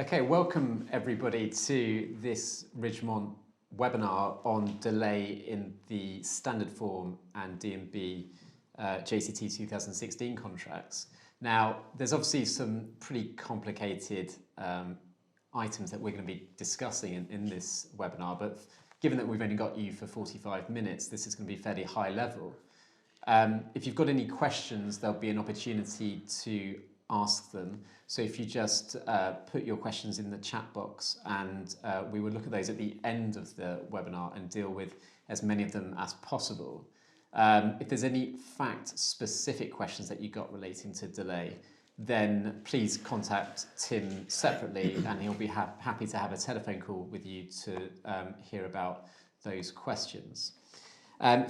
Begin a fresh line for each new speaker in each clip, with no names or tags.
Okay, welcome everybody to this Ridgemont webinar on delay in the standard form and D&B JCT 2016 contracts. Now, there's obviously some pretty complicated items that we're going to be discussing in this webinar, but given that we've only got you for 45 minutes, this is going to be fairly high level. If you've got any questions, there'll be an opportunity to ask them. So if you just put your questions in the chat box, and we will look at those at the end of the webinar and deal with as many of them as possible. If there's any fact-specific questions that you got relating to delay, then please contact Tim separately and he'll be happy to have a telephone call with you to hear about those questions.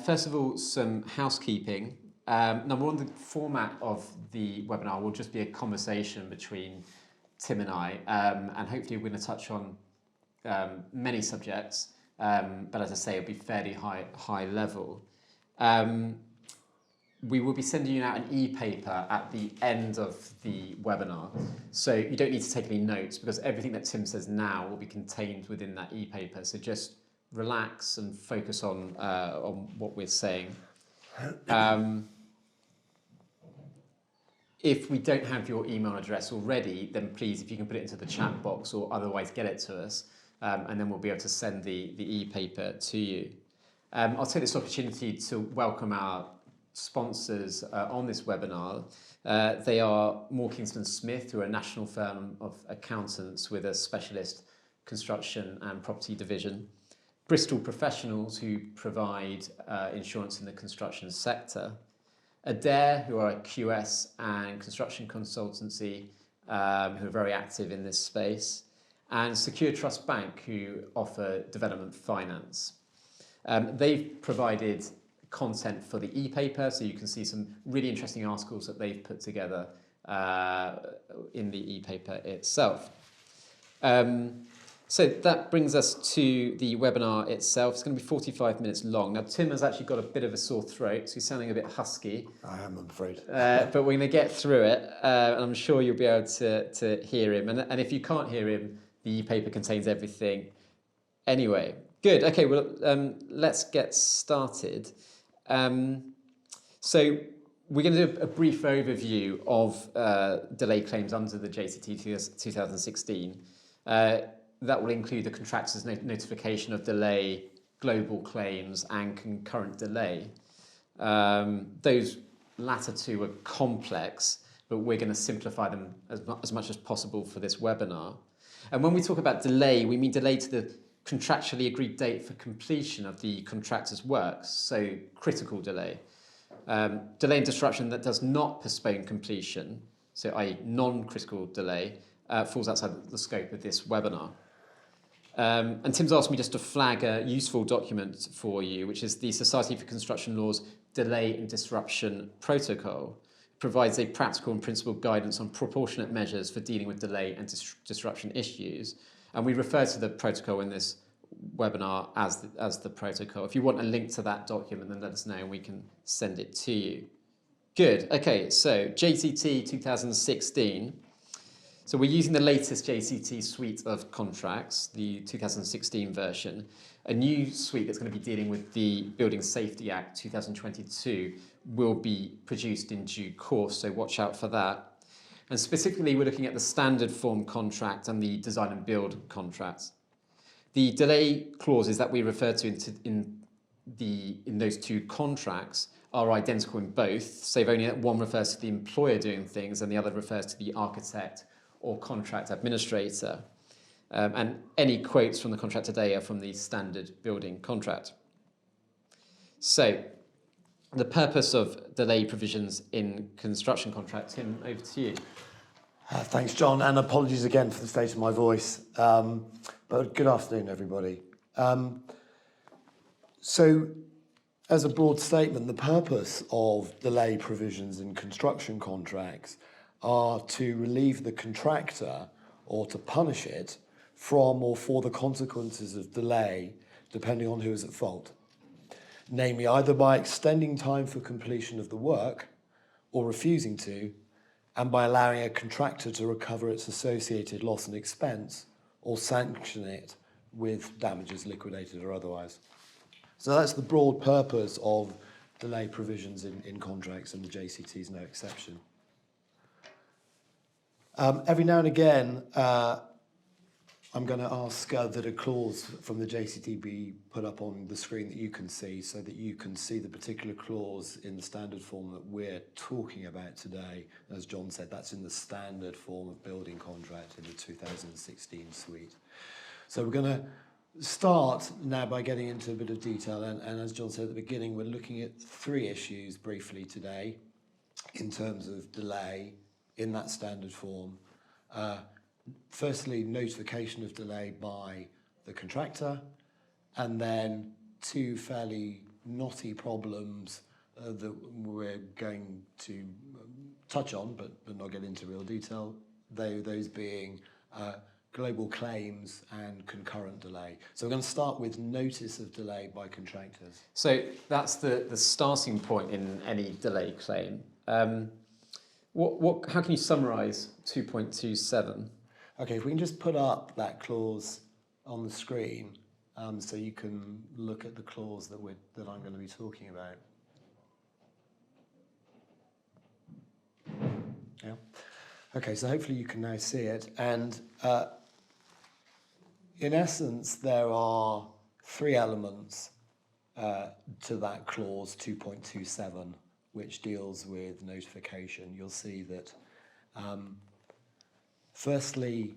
First of all, some housekeeping. Number one, the format of the webinar will just be a conversation between Tim and I, and hopefully we're going to touch on many subjects, but as I say, it'll be fairly high level. We will be sending you out an e-paper at the end of the webinar, so you don't need to take any notes because everything that Tim says now will be contained within that e-paper, so just relax and focus on what we're saying. If we don't have your email address already, then please, if you can put it into the chat box or otherwise get it to us, and then we'll be able to send the e-paper to you. I'll take this opportunity to welcome our sponsors on this webinar. They are Moore Kingston Smith, who are a national firm of accountants with a specialist construction and property division. Bristol Professionals, who provide insurance in the construction sector. Adair, who are a QS and construction consultancy, who are very active in this space. And Secure Trust Bank, who offer development finance. They've provided content for the e-paper, so you can see some really interesting articles that they've put together in the e-paper itself. So that brings us to the webinar itself. It's going to be 45 minutes long. Now, Tim has actually got a bit of a sore throat, so he's sounding a bit husky.
I am, I'm afraid.
But we're going to get through it, and I'm sure you'll be able to hear him. And if you can't hear him, the e-paper contains everything. Anyway, good. Okay, well, let's get started. So we're going to do a brief overview of delay claims under the JCT 2016. That will include the contractor's notification of delay, global claims, and concurrent delay. Those latter two are complex, but we're going to simplify them as much as possible for this webinar. And when we talk about delay, we mean delay to the contractually agreed date for completion of the contractor's works, so critical delay. Delay and disruption that does not postpone completion, so i.e. non-critical delay, falls outside the scope of this webinar. And Tim's asked me just to flag a useful document for you, which is the Society for Construction Law's Delay and Disruption Protocol. It provides a practical and principled guidance on proportionate measures for dealing with delay and disruption issues. And we refer to the protocol in this webinar as the protocol. If you want a link to that document, then let us know and we can send it to you. Good. Okay, so JCT 2016. So we're using the latest JCT suite of contracts, the 2016 version. A new suite that's going to be dealing with the Building Safety Act 2022 will be produced in due course, so watch out for that. And specifically, we're looking at the standard form contract and the design and build contracts. The delay clauses that we refer to in those two contracts are identical in both, save only that one refers to the employer doing things and the other refers to the architect or contract administrator. And any quotes from the contract today are from the standard building contract. So, the purpose of delay provisions in construction contract. Tim, over to you.
Thanks, John, and apologies again for the state of my voice. But good afternoon, everybody. So, as a broad statement, the purpose of delay provisions in construction contracts are to relieve the contractor or to punish it from or for the consequences of delay, depending on who is at fault. Namely, either by extending time for completion of the work or refusing to, and by allowing a contractor to recover its associated loss and expense or sanction it with damages liquidated or otherwise. So that's the broad purpose of delay provisions in contracts, and the JCT is no exception. Every now and again, I'm going to ask that a clause from the JCT be put up on the screen that you can see, so that you can see the particular clause in the standard form that we're talking about today. As John said, that's in the standard form of building contract in the 2016 suite. So we're going to start now by getting into a bit of detail, and as John said at the beginning, we're looking at 3 issues briefly today in terms of delay in that standard form. Firstly, notification of delay by the contractor, and then 2 fairly knotty problems that we're going to touch on, but not get into real detail, those being global claims and concurrent delay. So we're going to start with notice of delay by contractors.
So that's the starting point in any delay claim. How can you summarise 2.27?
Okay, if we can just put up that clause on the screen, so you can look at the clause that I'm going to be talking about. Yeah. Okay, so hopefully you can now see it, and in essence, there are 3 elements to that clause 2.27, which deals with notification. You'll see that firstly,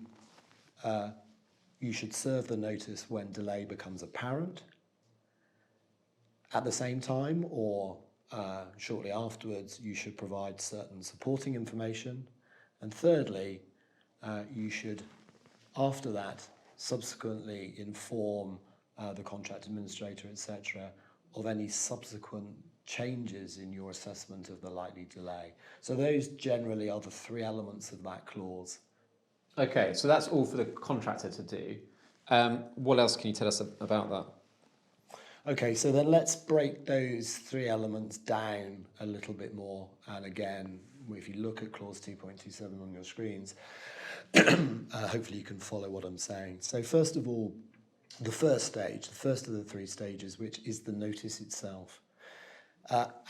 you should serve the notice when delay becomes apparent. At the same time, or shortly afterwards, you should provide certain supporting information. And thirdly, you should, after that, subsequently inform the contract administrator, etc., of any subsequent changes in your assessment of the likely delay. So those generally are the 3 elements of that clause.
Okay, so that's all for the contractor to do. What else can you tell us about that?
Okay, so then let's break those 3 elements down a little bit more. And again, if you look at clause 2.27 on your screens, hopefully you can follow what I'm saying. So first of all, the first stage, the first of the 3 stages, which is the notice itself.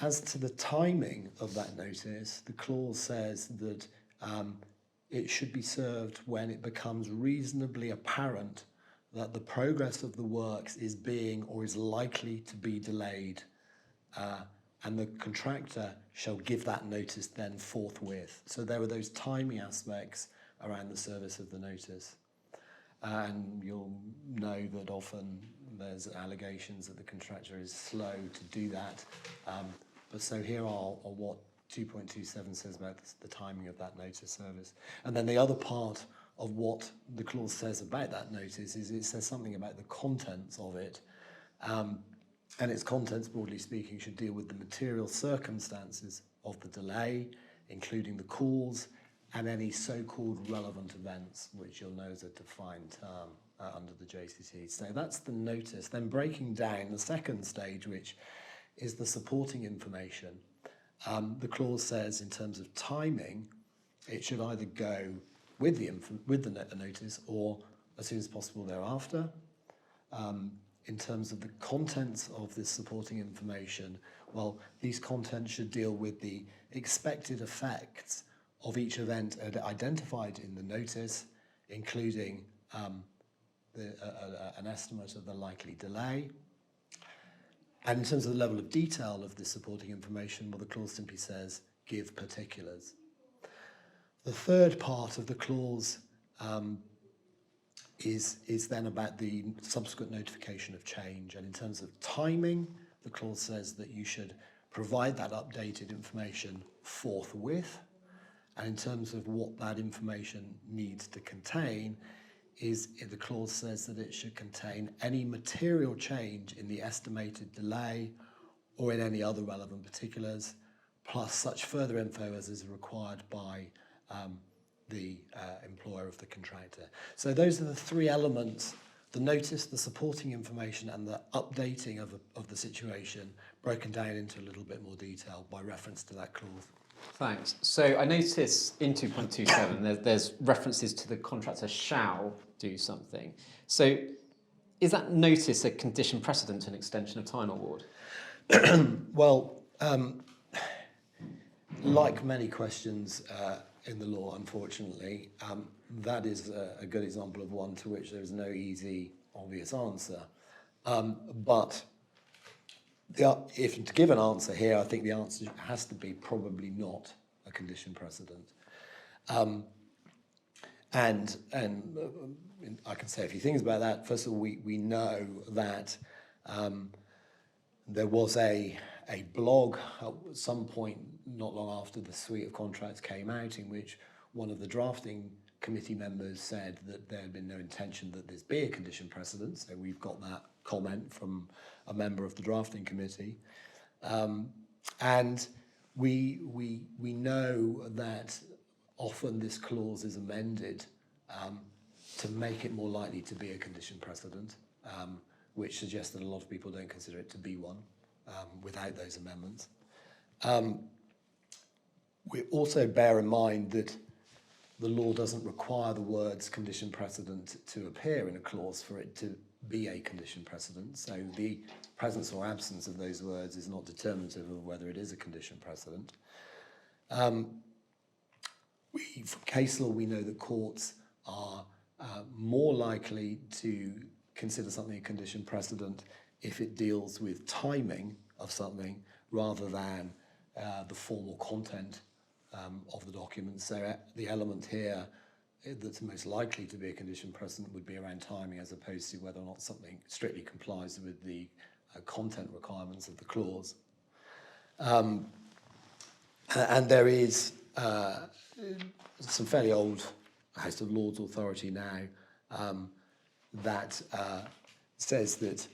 As to the timing of that notice, the clause says that it should be served when it becomes reasonably apparent that the progress of the works is being or is likely to be delayed, and the contractor shall give that notice then forthwith. So there are those timing aspects around the service of the notice. And you'll know that often there's allegations that the contractor is slow to do that. But so here are what 2.27 says about the timing of that notice service. And then the other part of what the clause says about that notice is it says something about the contents of it. And its contents, broadly speaking, should deal with the material circumstances of the delay, including the cause and any so-called relevant events, which you'll know is a defined term under the JCT. So that's the notice. Then breaking down the second stage, which is the supporting information. The clause says in terms of timing, it should either go with the notice or as soon as possible thereafter. In terms of the contents of this supporting information, well, these contents should deal with the expected effects of each event identified in the notice, including an estimate of the likely delay. And in terms of the level of detail of this supporting information, well, the clause simply says, give particulars. The third part of the clause is then about the subsequent notification of change. And in terms of timing, the clause says that you should provide that updated information forthwith. And in terms of what that information needs to contain, the clause says that it should contain any material change in the estimated delay or in any other relevant particulars, plus such further info as is required by the employer of the contractor. So those are the 3 elements: the notice, the supporting information, and the updating of the situation, broken down into a little bit more detail by reference to that clause.
Thanks. So I notice in 2.27 there's references to the contractor shall do something. So is that notice a condition precedent to an extension of time award?
Well, like many questions in the law, unfortunately, that is a good example of one to which there is no easy, obvious answer. But if to give an answer here, I think the answer has to be probably not a condition precedent. And I can say a few things about that. First of all, we know that there was a blog at some point not long after the suite of contracts came out in which one of the drafting committee members said that there had been no intention that this be a condition precedent. So we've got that comment from a member of the drafting committee. And we know that often this clause is amended to make it more likely to be a condition precedent, which suggests that a lot of people don't consider it to be one without those amendments. We also bear in mind that the law doesn't require the words condition precedent to appear in a clause for it to be a condition precedent. So the presence or absence of those words is not determinative of whether it is a condition precedent. From case law, we know that courts are more likely to consider something a condition precedent if it deals with timing of something rather than the formal content of the document. So the element here that's most likely to be a condition precedent would be around timing as opposed to whether or not something strictly complies with the content requirements of the clause. And there is some fairly old House of Lords authority now that says that,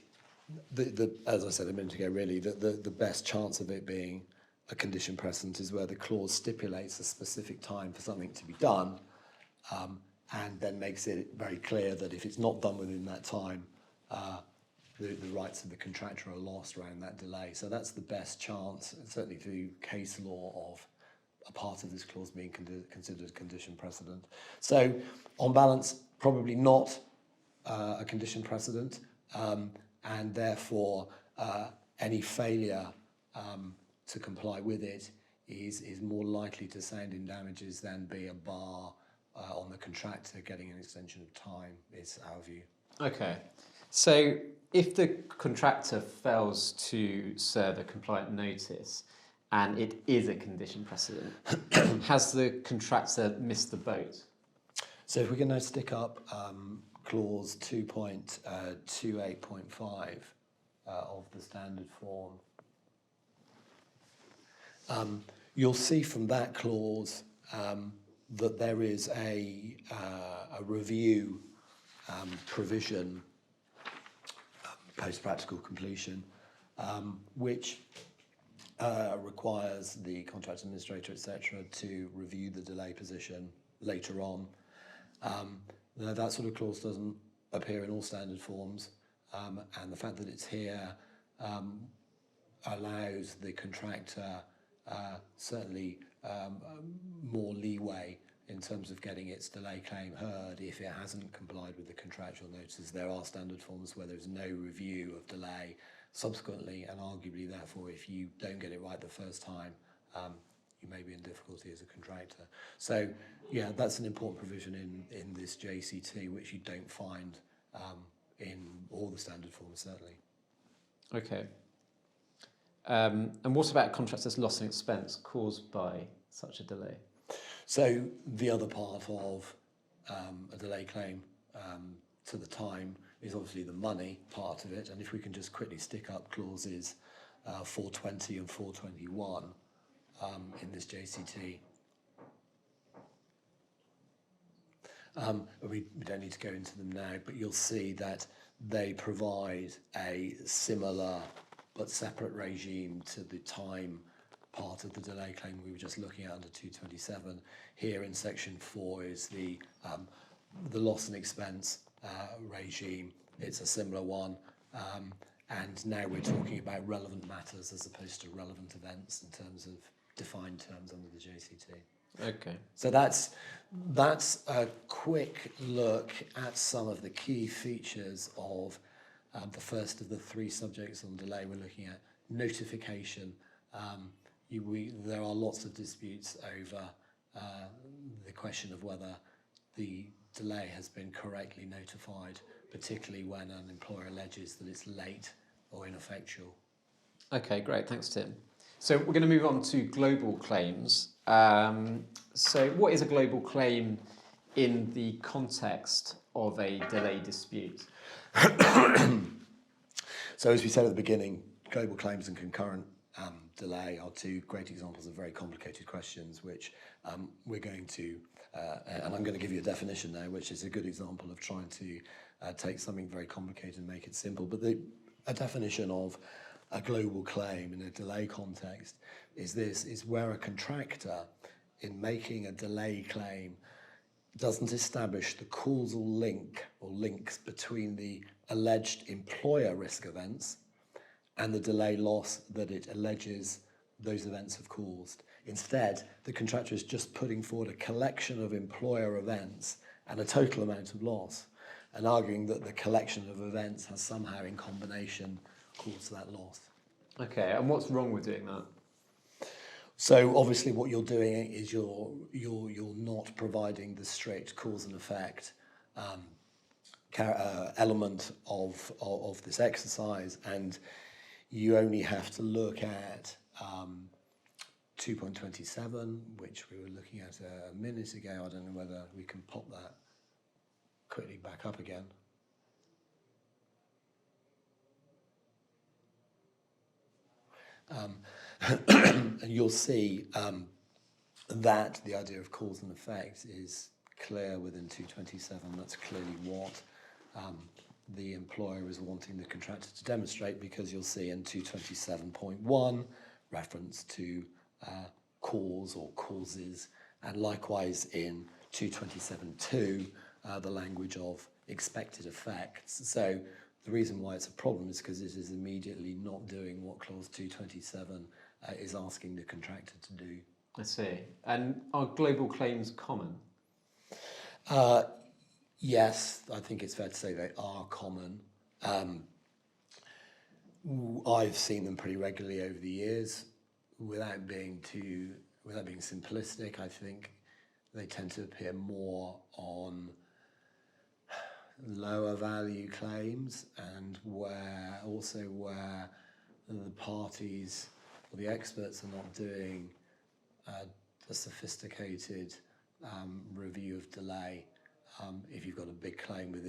as I said a minute ago, really, that the best chance of it being a condition precedent is where the clause stipulates a specific time for something to be done and then makes it very clear that if it's not done within that time, the rights of the contractor are lost around that delay. So that's the best chance, certainly through case law, of a part of this clause being considered condition precedent. So on balance, probably not a condition precedent, and therefore any failure to comply with it is more likely to sound in damages than be a bar on the contractor getting an extension of time, is our view. Okay.
So if the contractor fails to serve a compliant notice and it is a condition precedent, has the contractor missed the boat?
So if we can now stick up clause 2.28.5 of the standard form, you'll see from that clause that there is a review provision post-practical completion, which requires the contract administrator, etc., to review the delay position later on. Now, that sort of clause doesn't appear in all standard forms, and the fact that it's here allows the contractor certainly more leeway in terms of getting its delay claim heard if it hasn't complied with the contractual notices. There are standard forms where there's no review of delay subsequently, and arguably, therefore, if you don't get it right the first time, you may be in difficulty as a contractor. So, yeah, that's an important provision in this JCT, which you don't find in all the standard forms, certainly.
Okay. And what about contractors' loss and expense caused by such a delay?
So the other part of a delay claim to the time is obviously the money part of it. And if we can just quickly stick up clauses 420 and 421 in this JCT. We don't need to go into them now, but you'll see that they provide a similar but separate regime to the time part of the delay claim we were just looking at under 227. Here in section 4 is the loss and expense regime. It's a similar one, and now we're talking about relevant matters as opposed to relevant events in terms of defined terms under the JCT.
Okay.
So that's a quick look at some of the key features of the first of the three subjects on delay. We're looking at notification. There are lots of disputes over the question of whether the delay has been correctly notified, particularly when an employer alleges that it's late or ineffectual.
Okay, great. Thanks, Tim. So we're going to move on to global claims. So what is a global claim in the context of a delay dispute?
So as we said at the beginning, global claims and concurrent delay are two great examples of very complicated questions, which we're going to, and I'm going to give you a definition now, which is a good example of trying to take something very complicated and make it simple. But a definition of a global claim in a delay context is where a contractor, in making a delay claim, doesn't establish the causal link or links between the alleged employer risk events and the delay loss that it alleges those events have caused. Instead, the contractor is just putting forward a collection of employer events and a total amount of loss, and arguing that the collection of events has somehow in combination caused that loss.
Okay, and what's wrong with doing that?
So obviously what you're doing is you're not providing the strict cause and effect element of this exercise, and you only have to look at 2.27, which we were looking at a minute ago. I don't know whether we can pop that quickly back up again. And you'll see that the idea of cause and effect is clear within 227. That's clearly what the employer is wanting the contractor to demonstrate, because you'll see in 227.1 reference to cause or causes, and likewise in 227.2 the language of expected effects. So the reason why it's a problem is because it is immediately not doing what clause 227 is asking the contractor to do.
I see. And are global claims common?
Yes, I think it's fair to say they are common. I've seen them pretty regularly over the years. Without being simplistic, I think they tend to appear more on lower value claims, and where the parties or the experts are not doing a sophisticated review of delay. If you've got a big claim with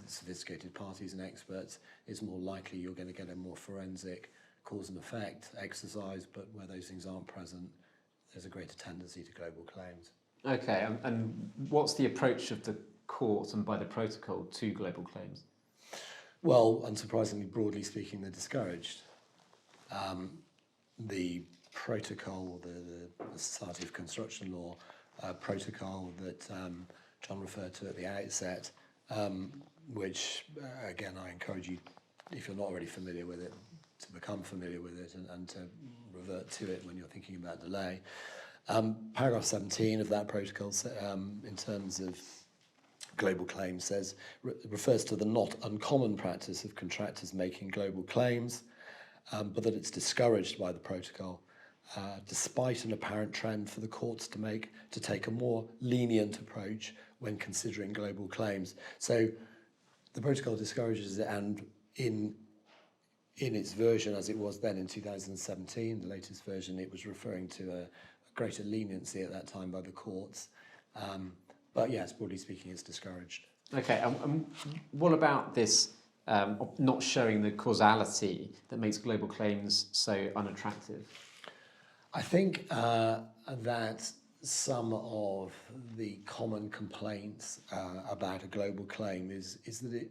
sophisticated parties and experts, it's more likely you're going to get a more forensic cause and effect exercise, but where those things aren't present, there's a greater tendency to global claims.
Okay, and what's the approach of the court and by the protocol to global claims?
Well, unsurprisingly, broadly speaking, they're discouraged. The protocol, the Society of Construction Law protocol that John referred to at the outset, which, again, I encourage you, if you're not already familiar with it, to become familiar with it and to revert to it when you're thinking about delay. Paragraph 17 of that protocol, in terms of global claims, refers to the not uncommon practice of contractors making global claims, but that it's discouraged by the protocol, despite an apparent trend for the courts to take a more lenient approach when considering global claims. So the protocol discourages it, and in its version as it was then in 2017, the latest version, it was referring to a greater leniency at that time by the courts. But yes, broadly speaking, it's discouraged.
Okay, and what about this not showing the causality that makes global claims so unattractive?
I think that some of the common complaints about a global claim is that it,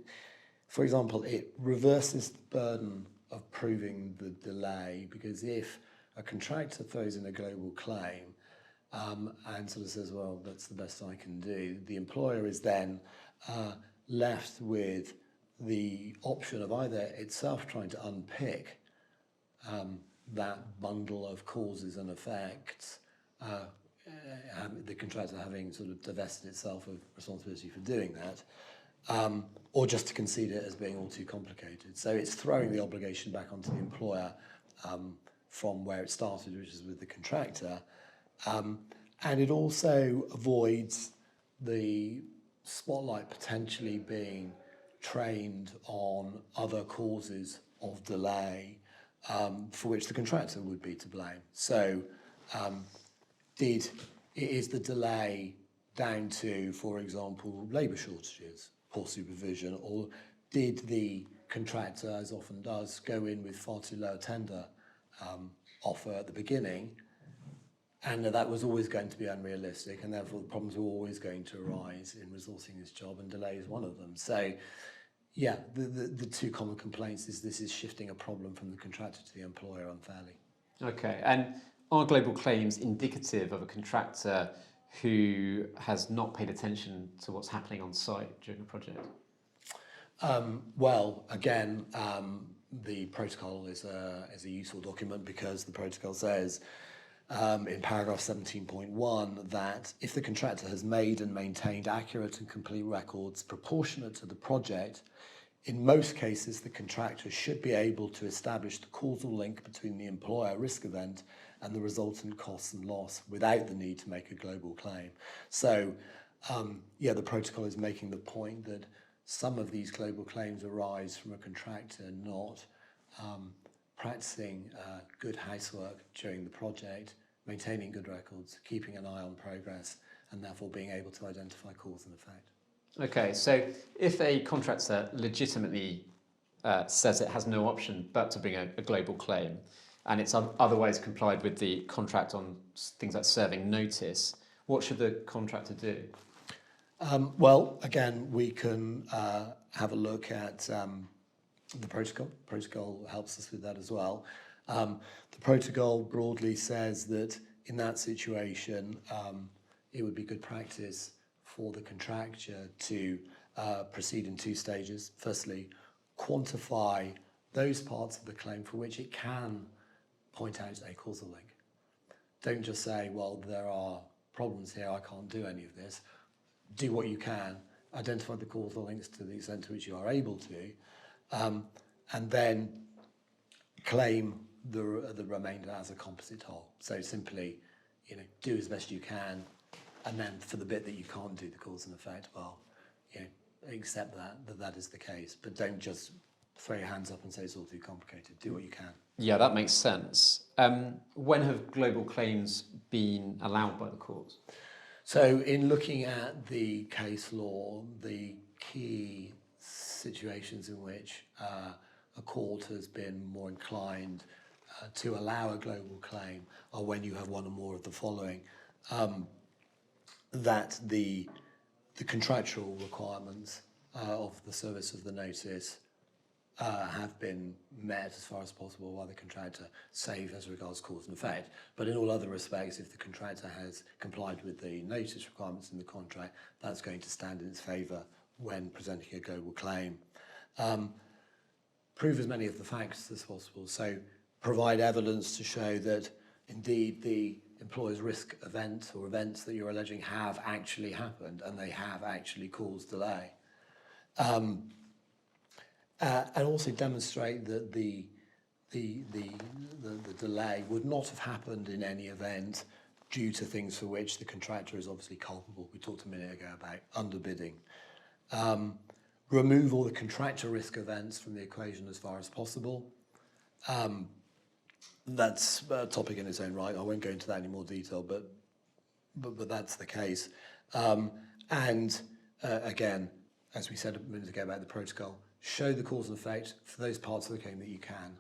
for example, it reverses the burden of proving the delay, because if a contractor throws in a global claim and sort of says, well, that's the best I can do, the employer is then left with the option of either itself trying to unpick that bundle of causes and effects, the contractor having sort of divested itself of responsibility for doing that, or just to concede it as being all too complicated. So it's throwing the obligation back onto the employer from where it started, which is with the contractor. And it also avoids the spotlight potentially being trained on other causes of delay for which the contractor would be to blame. So is the delay down to, for example, labour shortages, poor supervision, or did the contractor, as often does, go in with far too low a tender offer at the beginning, and that was always going to be unrealistic, and therefore the problems were always going to arise in resourcing this job, and delay is one of them. So, yeah, the two common complaints is this is shifting a problem from the contractor to the employer unfairly.
Okay, and are global claims indicative of a contractor who has not paid attention to what's happening on site during a project?
Well, again, the protocol is a useful document because the protocol says in paragraph 17.1 that if the contractor has made and maintained accurate and complete records proportionate to the project, in most cases the contractor should be able to establish the causal link between the employer risk event and the resultant costs and loss without the need to make a global claim. So, yeah, the protocol is making the point that some of these global claims arise from a contractor not practicing good housework during the project, maintaining good records, keeping an eye on progress, and therefore being able to identify cause and effect.
Okay, so if a contractor legitimately says it has no option but to bring a global claim, and it's otherwise complied with the contract on things like serving notice, what should the contractor do?
Well, again, we can have a look at the protocol. Protocol helps us with that as well. The protocol broadly says that in that situation, it would be good practice for the contractor to proceed in two stages. Firstly, quantify those parts of the claim for which it can point out a causal link. Don't just say, well, there are problems here, I can't do any of this. Do what you can, identify the causal links to the extent to which you are able to, and then claim the remainder as a composite whole. So simply, do as best you can, and then for the bit that you can't do the cause and effect, well, accept that is the case, but don't just throw your hands up and say it's all too complicated. Do what you can.
Yeah, that makes sense. When have global claims been allowed by the courts?
So in looking at the case law, the key situations in which a court has been more inclined to allow a global claim are when you have one or more of the following. That the contractual requirements of the service of the notice have been met as far as possible by the contractor, save as regards cause and effect. But in all other respects, if the contractor has complied with the notice requirements in the contract, that's going to stand in its favour when presenting a global claim. Prove as many of the facts as possible. So provide evidence to show that indeed the employer's risk event or events that you're alleging have actually happened and they have actually caused delay. And also demonstrate that the delay would not have happened in any event due to things for which the contractor is obviously culpable. We talked a minute ago about underbidding. Remove all the contractor risk events from the equation as far as possible. That's a topic in its own right. I won't go into that in more detail, but that's the case. And again, as we said a minute ago about the protocol, show the cause and effect for those parts of the claim that you can.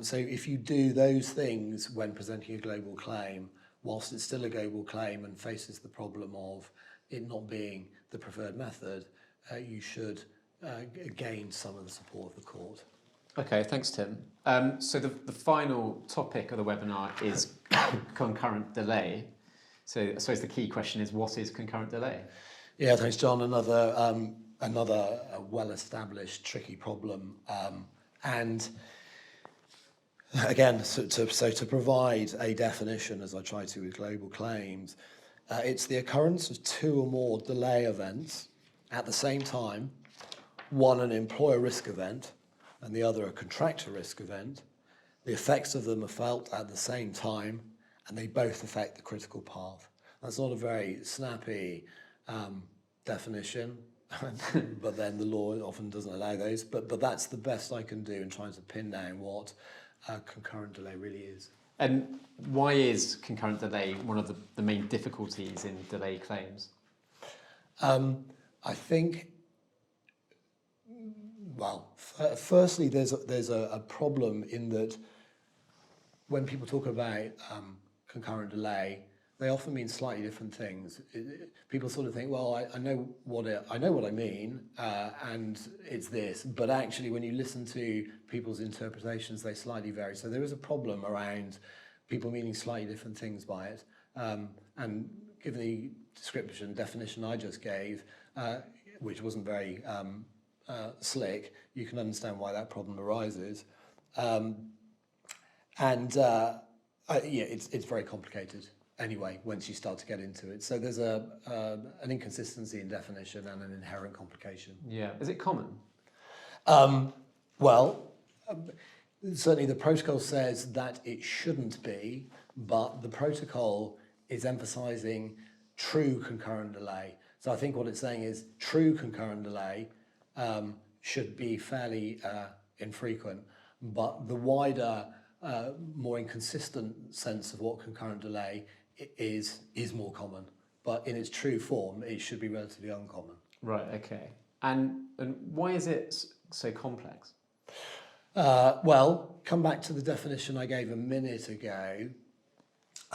So if you do those things when presenting a global claim, whilst it's still a global claim and faces the problem of it not being the preferred method, you should gain some of the support of the court.
Okay, thanks, Tim. So the final topic of the webinar is concurrent delay. So I suppose the key question is, what is concurrent delay?
Yeah, thanks, John. Another well-established tricky problem, and Again, so to provide a definition, as I try to with global claims, it's the occurrence of two or more delay events at the same time, one an employer risk event and the other a contractor risk event. The effects of them are felt at the same time, and they both affect the critical path. That's not a very snappy definition, but then the law often doesn't allow those. But that's the best I can do in trying to pin down what concurrent delay really is.
And why is concurrent delay one of the main difficulties in delay claims?
I think, well, firstly, there's a problem in that when people talk about concurrent delay, they often mean slightly different things. People sort of think, well, I know what I mean, and it's this. But actually, when you listen to people's interpretations, they slightly vary. So there is a problem around people meaning slightly different things by it. And given the definition I just gave, which wasn't very slick, you can understand why that problem arises. Yeah, it's very complicated anyway once you start to get into it. So there's an inconsistency in definition and an inherent complication.
Yeah. Is it common?
Certainly the protocol says that it shouldn't be, but the protocol is emphasizing true concurrent delay. So I think what it's saying is true concurrent delay should be fairly infrequent, but the wider, more inconsistent sense of what concurrent delay is more common. But in its true form, it should be relatively uncommon.
Right, okay. And why is it so complex?
Well, come back to the definition I gave a minute ago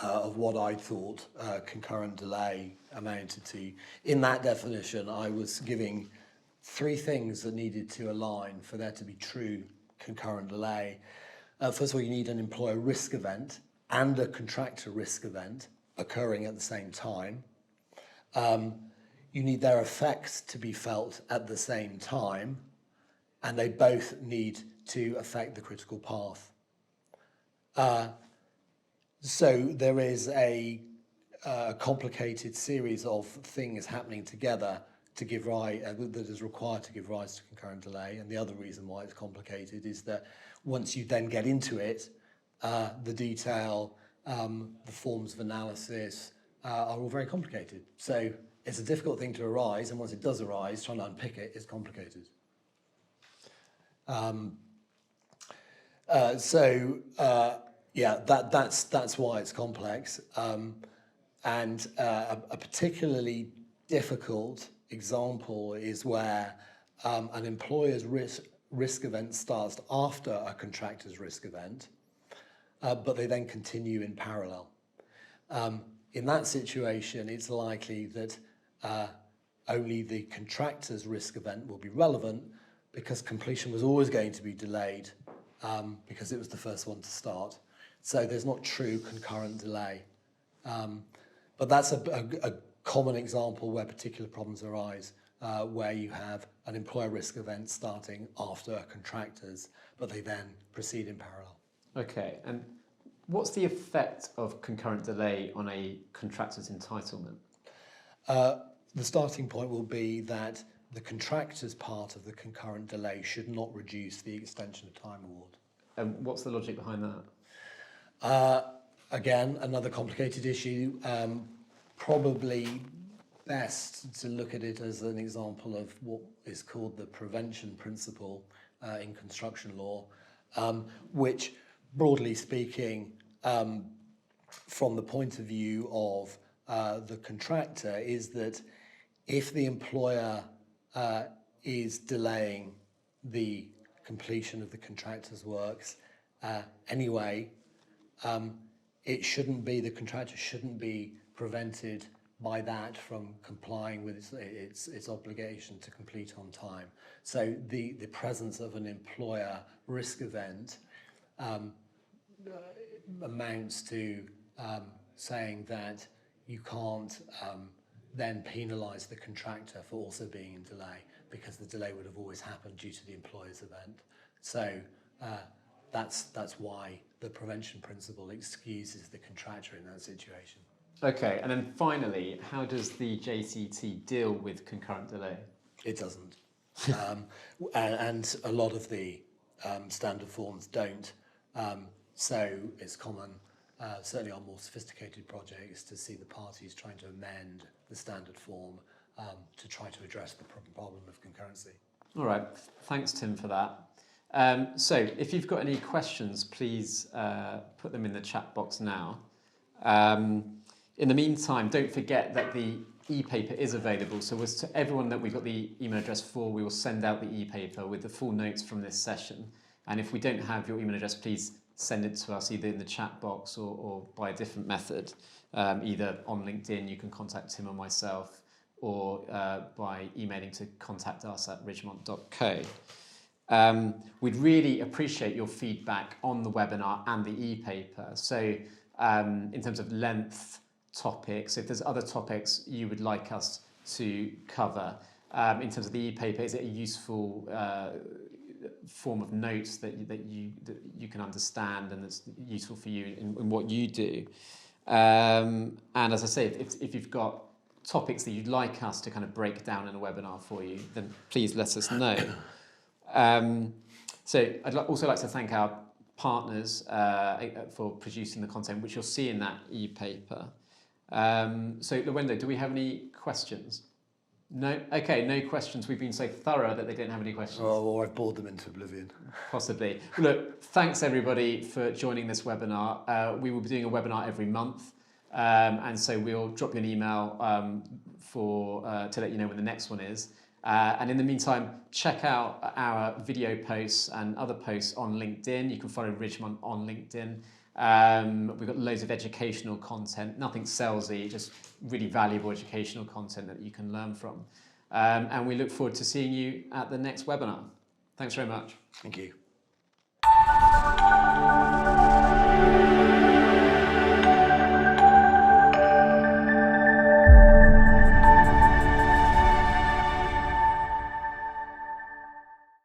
of what I thought concurrent delay amounted to. In that definition, I was giving three things that needed to align for there to be true concurrent delay. First of all, you need an employer risk event and a contractor risk event occurring at the same time. You need their effects to be felt at the same time, and they both need to affect the critical path. So there is a complicated series of things happening together to give rise, that is required to give rise to concurrent delay. And the other reason why it's complicated is that once you then get into it, the detail, the forms of analysis are all very complicated. So it's a difficult thing to arise, and once it does arise, trying to unpick it is complicated. Yeah, that's why it's complex. And a particularly difficult example is where an employer's risk event starts after a contractor's risk event, but they then continue in parallel. In that situation, it's likely that only the contractor's risk event will be relevant because completion was always going to be delayed because it was the first one to start. So there's not true concurrent delay. But that's a common example where particular problems arise, where you have an employer risk event starting after a contractor's, but they then proceed in parallel.
Okay, and what's the effect of concurrent delay on a contractor's entitlement?
The starting point will be that the contractor's part of the concurrent delay should not reduce the extension of time award.
And what's the logic behind that?
Again, another complicated issue. Probably best to look at it as an example of what is called the prevention principle in construction law, which, broadly speaking, from the point of view of the contractor, is that if the employer is delaying the completion of the contractor's works anyway, the contractor shouldn't be prevented by that from complying with its obligation to complete on time. So the presence of an employer risk event amounts to saying that you can't then penalise the contractor for also being in delay, because the delay would have always happened due to the employer's event. So that's why the prevention principle excuses the contractor in that situation.
Okay, and then finally, how does the JCT deal with concurrent delay?
It doesn't. And a lot of the standard forms don't. So it's common, certainly on more sophisticated projects, to see the parties trying to amend the standard form to try to address the problem of concurrency.
All right, thanks Tim for that. So if you've got any questions, please put them in the chat box now. In the meantime, don't forget that the e-paper is available. So to everyone that we've got the email address for, we will send out the e-paper with the full notes from this session. And if we don't have your email address, please send it to us either in the chat box or by a different method. Either on LinkedIn, you can contact Tim or myself, or by emailing to contact@ridgemont.co. We'd really appreciate your feedback on the webinar and the e-paper. So in terms of length, topics, if there's other topics you would like us to cover, in terms of the e-paper, is it a useful form of notes that you can understand and that's useful for you in what you do? And as I say, if you've got topics that you'd like us to kind of break down in a webinar for you, then please let us know. So I'd also like to thank our partners for producing the content, which you'll see in that e-paper. So Lwendo, do we have any questions? No? Okay, no questions. We've been so thorough that they don't have any questions.
Oh, or I've bored them into oblivion.
Possibly. Look, thanks everybody for joining this webinar. We will be doing a webinar every month. And so we'll drop you an email to let you know when the next one is. And in the meantime, check out our video posts and other posts on LinkedIn. You can follow Ridgemont on LinkedIn. We've got loads of educational content, nothing salesy, just really valuable educational content that you can learn from. And we look forward to seeing you at the next webinar. Thanks very much.
Thank you.